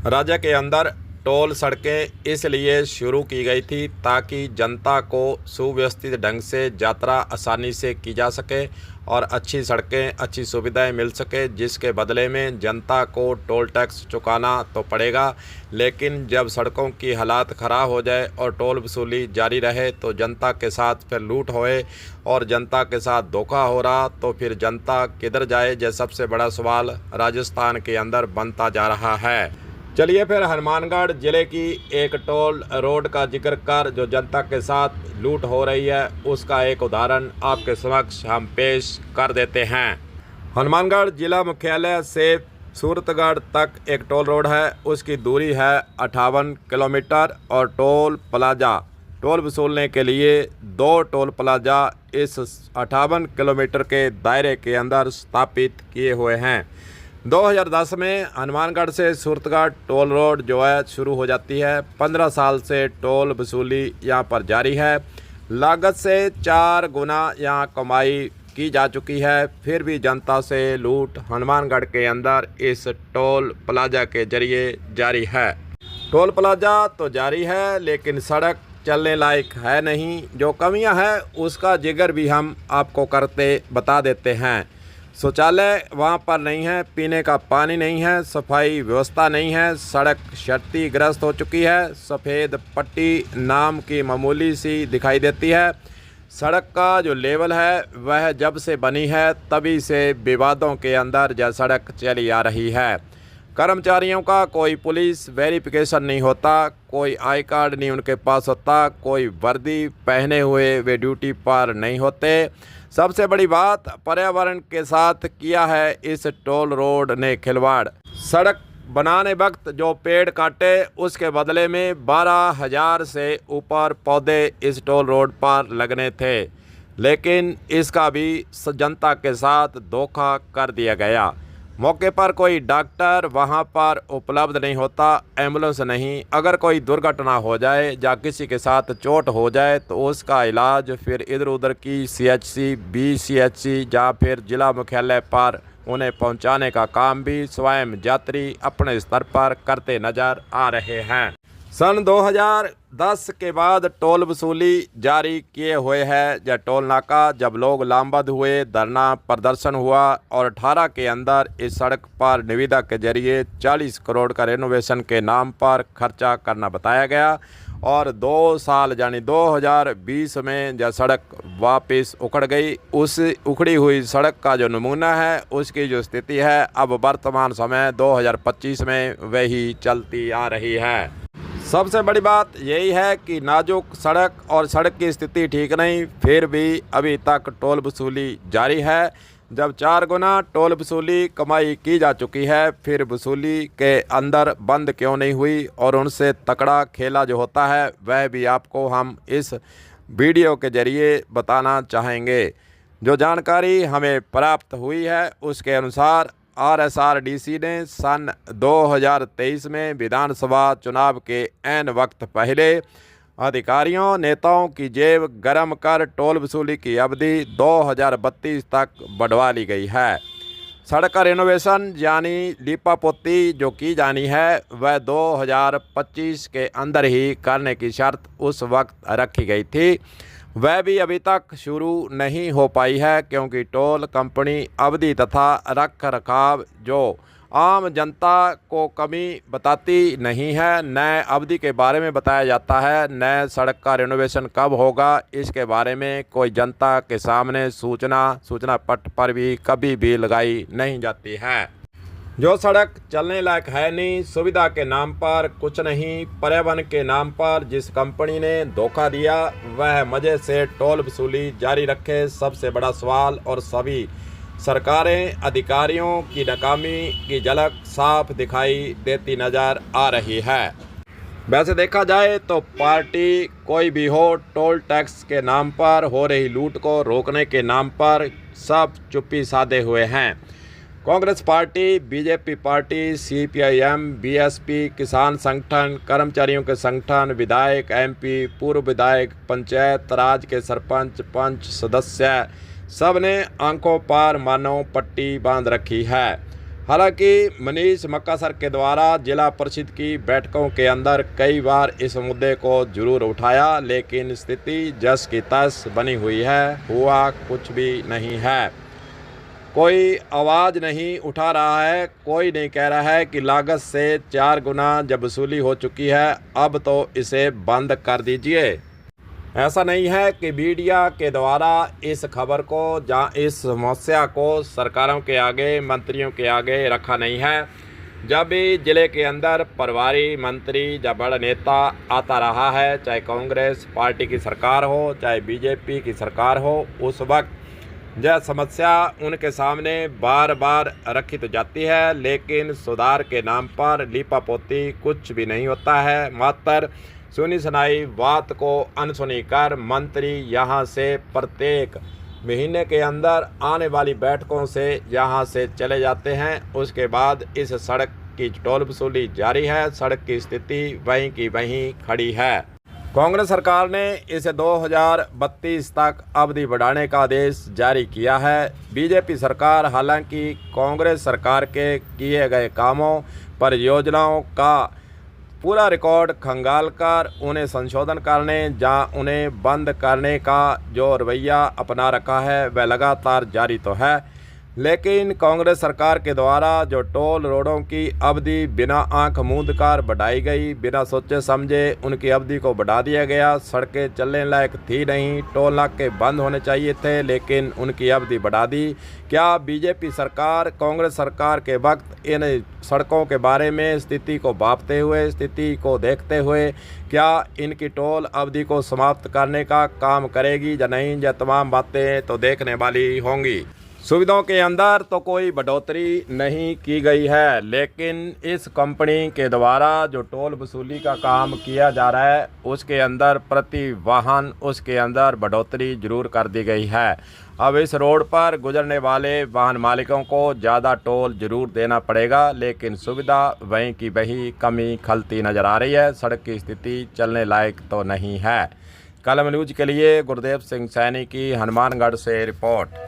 राज्य के अंदर टोल सड़कें इसलिए शुरू की गई थी ताकि जनता को सुव्यवस्थित ढंग से यात्रा आसानी से की जा सके और अच्छी सड़कें, अच्छी सुविधाएं मिल सके, जिसके बदले में जनता को टोल टैक्स चुकाना तो पड़ेगा। लेकिन जब सड़कों की हालात ख़राब हो जाए और टोल वसूली जारी रहे तो जनता के साथ फिर लूट होए और जनता के साथ धोखा हो रहा, तो फिर जनता किधर जाए, यह सबसे बड़ा सवाल राजस्थान के अंदर बनता जा रहा है। चलिए फिर हनुमानगढ़ ज़िले की एक टोल रोड का जिक्र कर जो जनता के साथ लूट हो रही है उसका एक उदाहरण आपके समक्ष हम पेश कर देते हैं। हनुमानगढ़ जिला मुख्यालय से सूरतगढ़ तक एक टोल रोड है, उसकी दूरी है 58 किलोमीटर और टोल प्लाजा टोल वसूलने के लिए 2 टोल प्लाजा इस 58 किलोमीटर के दायरे के अंदर स्थापित किए हुए हैं। 2010 में हनुमानगढ़ से सूरतगढ़ टोल रोड जो है शुरू हो जाती है। 15 साल से टोल वसूली यहाँ पर जारी है। लागत से 4 गुना यहाँ कमाई की जा चुकी है, फिर भी जनता से लूट हनुमानगढ़ के अंदर इस टोल प्लाजा के जरिए जारी है। टोल प्लाजा तो जारी है लेकिन सड़क चलने लायक है नहीं। जो कमियां हैं उसका जिक्र भी हम आपको करते बता देते हैं। शौचालय वहाँ पर नहीं है, पीने का पानी नहीं है, सफाई व्यवस्था नहीं है, सड़क क्षतिग्रस्त हो चुकी है, सफ़ेद पट्टी नाम की मामूली सी दिखाई देती है। सड़क का जो लेवल है वह जब से बनी है तभी से विवादों के अंदर यह सड़क चली आ रही है। कर्मचारियों का कोई पुलिस वेरिफिकेशन नहीं होता, कोई आई कार्ड नहीं उनके पास होता, कोई वर्दी पहने हुए वे ड्यूटी पर नहीं होते। सबसे बड़ी बात, पर्यावरण के साथ किया है इस टोल रोड ने खिलवाड़। सड़क बनाने वक्त जो पेड़ काटे उसके बदले में 12,000 से ऊपर पौधे इस टोल रोड पर लगने थे, लेकिन इसका भी जनता के साथ धोखा कर दिया गया। मौके पर कोई डॉक्टर वहां पर उपलब्ध नहीं होता, एम्बुलेंस नहीं। अगर कोई दुर्घटना हो जाए या किसी के साथ चोट हो जाए तो उसका इलाज फिर इधर उधर की CHC, BCHC या फिर जिला मुख्यालय पर उन्हें पहुंचाने का काम भी स्वयं यात्री अपने स्तर पर करते नजर आ रहे हैं। सन 2010 के बाद टोल वसूली जारी किए हुए है। यह टोल नाका जब लोग लामबंद हुए, धरना प्रदर्शन हुआ और 18 के अंदर इस सड़क पर निविदा के जरिए 40 करोड़ का रेनोवेशन के नाम पर खर्चा करना बताया गया और 2 साल यानी 2020 में यह सड़क वापस उखड़ गई। उस उखड़ी हुई सड़क का जो नमूना है उसकी जो स्थिति है अब वर्तमान समय 2025 में वही चलती आ रही है। सबसे बड़ी बात यही है कि नाजुक सड़क और सड़क की स्थिति ठीक नहीं, फिर भी अभी तक टोल वसूली जारी है। जब 4 गुना टोल वसूली कमाई की जा चुकी है, फिर वसूली के अंदर बंद क्यों नहीं हुई और उनसे तकड़ा खेला जो होता है वह भी आपको हम इस वीडियो के जरिए बताना चाहेंगे। जो जानकारी हमें प्राप्त हुई है उसके अनुसार RSRDC ने सन 2023 में विधानसभा चुनाव के ऐन वक्त पहले अधिकारियों नेताओं की जेब गरम कर टोल वसूली की अवधि 2032 तक बढ़वा ली गई है। सड़क का रेनोवेशन यानी लीपापोती जो की जानी है वह 2025 के अंदर ही करने की शर्त उस वक्त रखी गई थी, वह भी अभी तक शुरू नहीं हो पाई है क्योंकि टोल कंपनी अवधि तथा रख रखाव जो आम जनता को कमी बताती नहीं है। नए अवधि के बारे में बताया जाता है, नए सड़क का रेनोवेशन कब होगा इसके बारे में कोई जनता के सामने सूचना पट पर भी कभी भी लगाई नहीं जाती है। जो सड़क चलने लायक है नहीं, सुविधा के नाम पर कुछ नहीं, पर्यावरण के नाम पर जिस कंपनी ने धोखा दिया वह मज़े से टोल वसूली जारी रखे, सबसे बड़ा सवाल। और सभी सरकारें अधिकारियों की नाकामी की झलक साफ दिखाई देती नज़र आ रही है। वैसे देखा जाए तो पार्टी कोई भी हो, टोल टैक्स के नाम पर हो रही लूट को रोकने के नाम पर सब चुप्पी साधे हुए हैं। Congress party, BJP party, CPIM, BSP, किसान संगठन, कर्मचारियों के संगठन, विधायक, MP, पूर्व विधायक, पंचायत राज के सरपंच, पंच, सदस्य सब ने आंखों पर मानो पट्टी बांध रखी है। हालांकि मनीष मक्कासर के द्वारा जिला परिषद की बैठकों के अंदर कई बार इस मुद्दे को जरूर उठाया, लेकिन स्थिति जस की तस बनी हुई है, हुआ कुछ भी नहीं है। कोई आवाज़ नहीं उठा रहा है, कोई नहीं कह रहा है कि लागत से 4 गुना जब वसूली हो चुकी है अब तो इसे बंद कर दीजिए। ऐसा नहीं है कि मीडिया के द्वारा इस खबर को इस समस्या को सरकारों के आगे, मंत्रियों के आगे रखा नहीं है। जब भी ज़िले के अंदर प्रभारी मंत्री या बड़ा नेता आता रहा है, चाहे कांग्रेस पार्टी की सरकार हो, चाहे बीजेपी की सरकार हो, उस वक्त यह समस्या उनके सामने बार बार रखी तो जाती है, लेकिन सुधार के नाम पर लीपापोती कुछ भी नहीं होता है। मात्र सुनी सुनाई बात को अनसुनी कर मंत्री यहां से प्रत्येक महीने के अंदर आने वाली बैठकों से यहां से चले जाते हैं। उसके बाद इस सड़क की टोल वसूली जारी है, सड़क की स्थिति वहीं की वहीं खड़ी है। कांग्रेस सरकार ने इसे 2032 तक अवधि बढ़ाने का आदेश जारी किया है। बीजेपी सरकार हालांकि कांग्रेस सरकार के किए गए कामों, परियोजनाओं का पूरा रिकॉर्ड खंगाल कर उन्हें संशोधन करने या उन्हें बंद करने का जो रवैया अपना रखा है वह लगातार जारी तो है, लेकिन कांग्रेस सरकार के द्वारा जो टोल रोडों की अवधि बिना आंख मूंद कर बढ़ाई गई, बिना सोचे समझे उनकी अवधि को बढ़ा दिया गया। सड़कें चलने लायक थी नहीं, टोल नाके बंद होने चाहिए थे, लेकिन उनकी अवधि बढ़ा दी। क्या बीजेपी सरकार कांग्रेस सरकार के वक्त इन सड़कों के बारे में स्थिति को भांपते हुए, स्थिति को देखते हुए क्या इनकी टोल अवधि को समाप्त करने का काम करेगी या नहीं? यह तमाम बातें तो देखने वाली होंगी। सुविधाओं के अंदर तो कोई बढ़ोतरी नहीं की गई है, लेकिन इस कंपनी के द्वारा जो टोल वसूली का काम किया जा रहा है उसके अंदर प्रति वाहन उसके अंदर बढ़ोतरी जरूर कर दी गई है। अब इस रोड पर गुजरने वाले वाहन मालिकों को ज़्यादा टोल जरूर देना पड़ेगा, लेकिन सुविधा वहीं की वहीं कमी खलती नज़र आ रही है। सड़क की स्थिति चलने लायक तो नहीं है। कलम न्यूज़ के लिए गुरदेव सिंह सैनी की हनुमानगढ़ से रिपोर्ट।